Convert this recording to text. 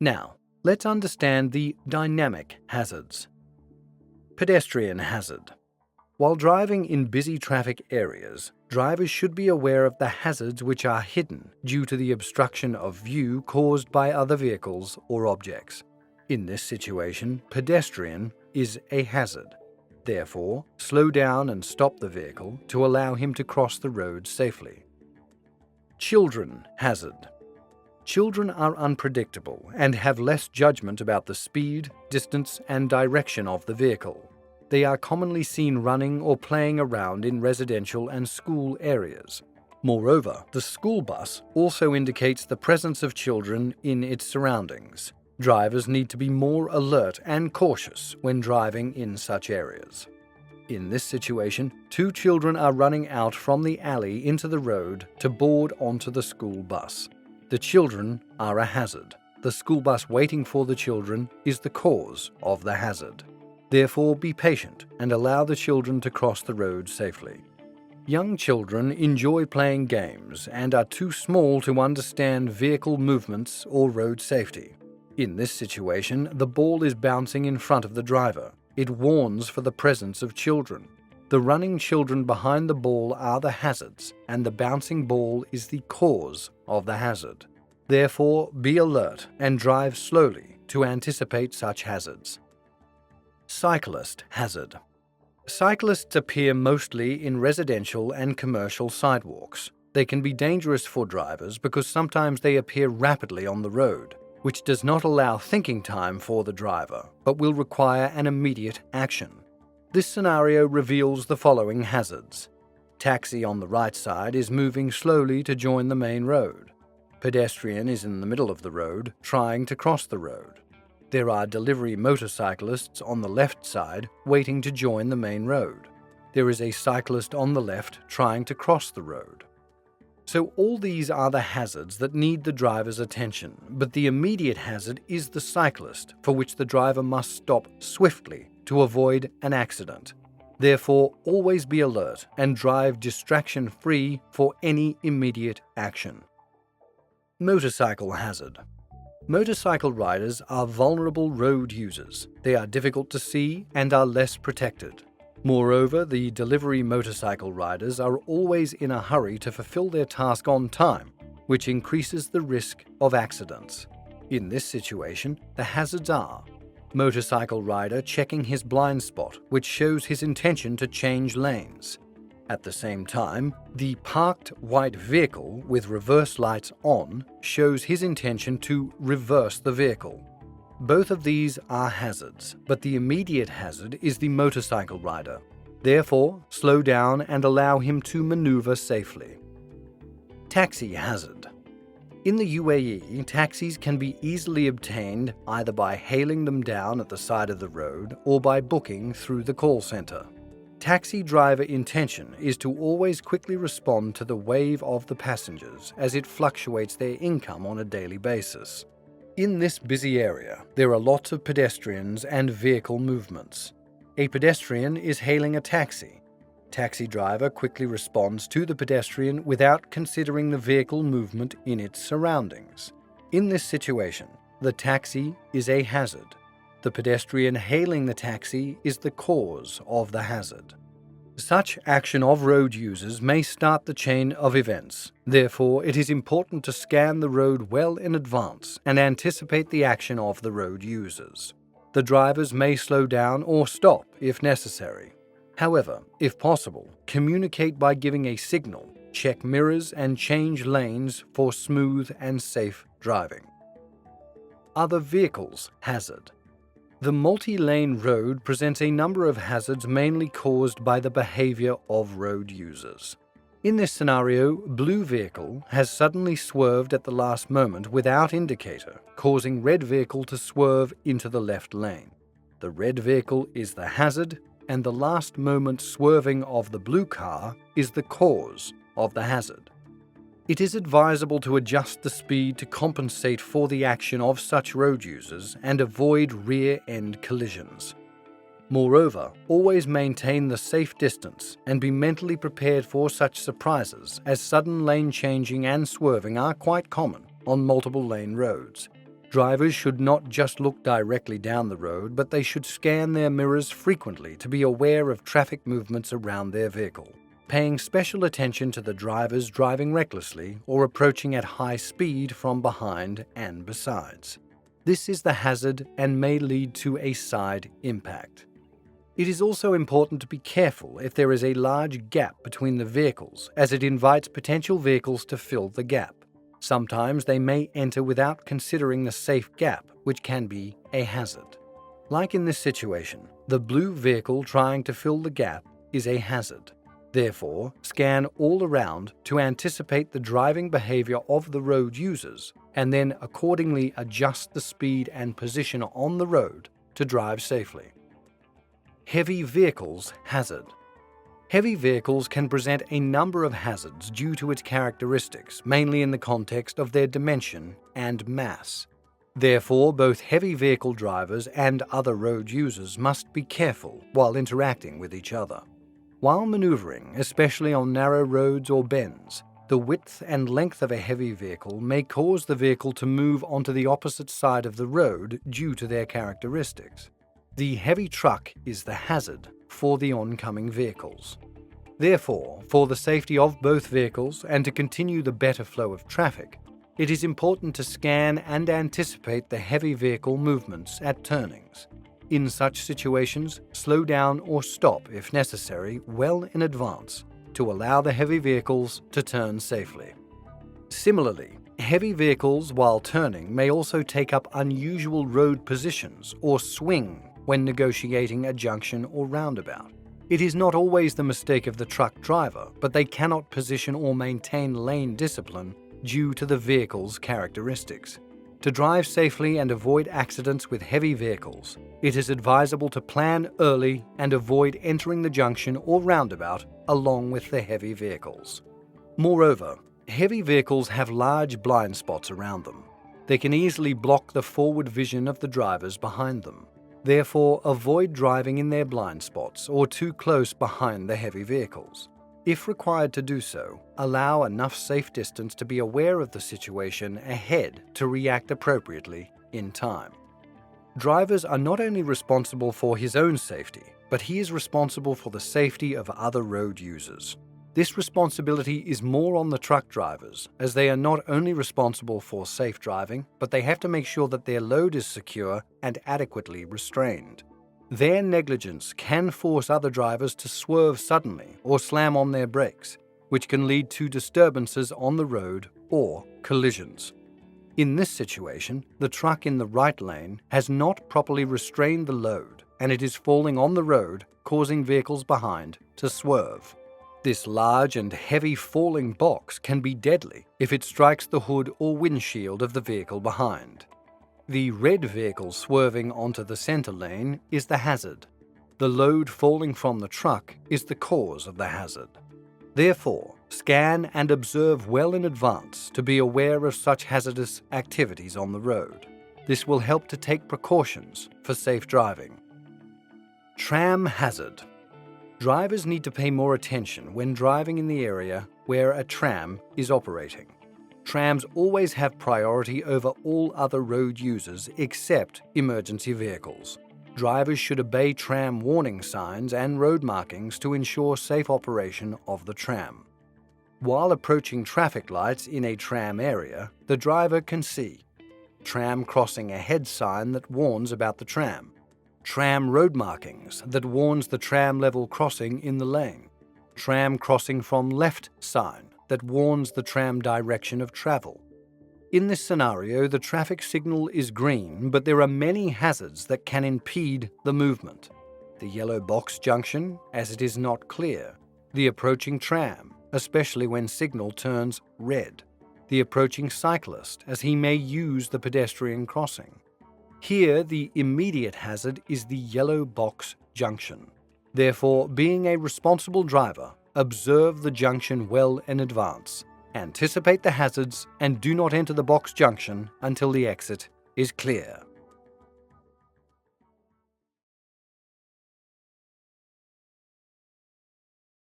Now, let's understand the dynamic hazards. Pedestrian hazard. While driving in busy traffic areas, drivers should be aware of the hazards which are hidden due to the obstruction of view caused by other vehicles or objects. In this situation, pedestrian is a hazard. Therefore, slow down and stop the vehicle to allow him to cross the road safely. Children hazard. Children are unpredictable and have less judgment about the speed, distance, and direction of the vehicle. They are commonly seen running or playing around in residential and school areas. Moreover, the school bus also indicates the presence of children in its surroundings. Drivers need to be more alert and cautious when driving in such areas. In this situation, two children are running out from the alley into the road to board onto the school bus. The children are a hazard. The school bus waiting for the children is the cause of the hazard. Therefore, be patient and allow the children to cross the road safely. Young children enjoy playing games and are too small to understand vehicle movements or road safety. In this situation, the ball is bouncing in front of the driver. It warns for the presence of children. The running children behind the ball are the hazards, and the bouncing ball is the cause of the hazard. Therefore, be alert and drive slowly to anticipate such hazards. Cyclist hazard. Cyclists appear mostly in residential and commercial sidewalks. They can be dangerous for drivers because sometimes they appear rapidly on the road, which does not allow thinking time for the driver, but will require an immediate action. This scenario reveals the following hazards. Taxi on the right side is moving slowly to join the main road. Pedestrian is in the middle of the road, trying to cross the road. There are delivery motorcyclists on the left side, waiting to join the main road. There is a cyclist on the left, trying to cross the road. So all these are the hazards that need the driver's attention, but the immediate hazard is the cyclist, for which the driver must stop swiftly to avoid an accident. Therefore, always be alert and drive distraction-free for any immediate action. Motorcycle hazard. Motorcycle riders are vulnerable road users. They are difficult to see and are less protected. Moreover, the delivery motorcycle riders are always in a hurry to fulfill their task on time, which increases the risk of accidents. In this situation, the hazards are motorcycle rider checking his blind spot, which shows his intention to change lanes. At the same time, the parked white vehicle with reverse lights on shows his intention to reverse the vehicle. Both of these are hazards, but the immediate hazard is the motorcycle rider. Therefore, slow down and allow him to maneuver safely. Taxi hazard. In the UAE, taxis can be easily obtained either by hailing them down at the side of the road or by booking through the call center. Taxi driver intention is to always quickly respond to the wave of the passengers as it fluctuates their income on a daily basis. In this busy area, there are lots of pedestrians and vehicle movements. A pedestrian is hailing a taxi. Taxi driver quickly responds to the pedestrian without considering the vehicle movement in its surroundings. In this situation, the taxi is a hazard. The pedestrian hailing the taxi is the cause of the hazard. Such action of road users may start the chain of events. Therefore, it is important to scan the road well in advance and anticipate the action of the road users. The drivers may slow down or stop if necessary. However, if possible, communicate by giving a signal, check mirrors and change lanes for smooth and safe driving. Other vehicles hazard. The multi-lane road presents a number of hazards mainly caused by the behavior of road users. In this scenario, blue vehicle has suddenly swerved at the last moment without indicator, causing red vehicle to swerve into the left lane. The red vehicle is the hazard, and the last moment swerving of the blue car is the cause of the hazard. It is advisable to adjust the speed to compensate for the action of such road users and avoid rear-end collisions. Moreover, always maintain the safe distance and be mentally prepared for such surprises, as sudden lane changing and swerving are quite common on multiple lane roads. Drivers should not just look directly down the road, but they should scan their mirrors frequently to be aware of traffic movements around their vehicle, paying special attention to the drivers driving recklessly or approaching at high speed from behind and besides. This is the hazard and may lead to a side impact. It is also important to be careful if there is a large gap between the vehicles, as it invites potential vehicles to fill the gap. Sometimes they may enter without considering the safe gap, which can be a hazard. Like in this situation, the blue vehicle trying to fill the gap is a hazard. Therefore, scan all around to anticipate the driving behavior of the road users and then accordingly adjust the speed and position on the road to drive safely. Heavy vehicles hazard. Heavy vehicles can present a number of hazards due to its characteristics, mainly in the context of their dimension and mass. Therefore, both heavy vehicle drivers and other road users must be careful while interacting with each other. While maneuvering, especially on narrow roads or bends, the width and length of a heavy vehicle may cause the vehicle to move onto the opposite side of the road due to their characteristics. The heavy truck is the hazard for the oncoming vehicles. Therefore, for the safety of both vehicles and to continue the better flow of traffic, it is important to scan and anticipate the heavy vehicle movements at turnings. In such situations, slow down or stop if necessary well in advance to allow the heavy vehicles to turn safely. Similarly, heavy vehicles while turning may also take up unusual road positions or swing when negotiating a junction or roundabout. It is not always the mistake of the truck driver, but they cannot position or maintain lane discipline due to the vehicle's characteristics. To drive safely and avoid accidents with heavy vehicles, it is advisable to plan early and avoid entering the junction or roundabout along with the heavy vehicles. Moreover, heavy vehicles have large blind spots around them. They can easily block the forward vision of the drivers behind them. Therefore, avoid driving in their blind spots or too close behind the heavy vehicles. If required to do so, allow enough safe distance to be aware of the situation ahead to react appropriately in time. Drivers are not only responsible for his own safety, but he is responsible for the safety of other road users. This responsibility is more on the truck drivers, as they are not only responsible for safe driving, but they have to make sure that their load is secure and adequately restrained. Their negligence can force other drivers to swerve suddenly or slam on their brakes, which can lead to disturbances on the road or collisions. In this situation, the truck in the right lane has not properly restrained the load, and it is falling on the road, causing vehicles behind to swerve. This large and heavy falling box can be deadly if it strikes the hood or windshield of the vehicle behind. The red vehicle swerving onto the center lane is the hazard. The load falling from the truck is the cause of the hazard. Therefore, scan and observe well in advance to be aware of such hazardous activities on the road. This will help to take precautions for safe driving. Tram hazard. Drivers need to pay more attention when driving in the area where a tram is operating. Trams always have priority over all other road users except emergency vehicles. Drivers should obey tram warning signs and road markings to ensure safe operation of the tram. While approaching traffic lights in a tram area, the driver can see tram crossing ahead sign that warns about the tram, tram road markings that warns the tram level crossing in the lane, tram crossing from left sign that warns the tram direction of travel. In this scenario, the traffic signal is green, but there are many hazards that can impede the movement. The yellow box junction, as it is not clear, the approaching tram, especially when signal turns red, the approaching cyclist, as he may use the pedestrian crossing. Here, the immediate hazard is the yellow box junction. Therefore, being a responsible driver, observe the junction well in advance, anticipate the hazards, and do not enter the box junction until the exit is clear.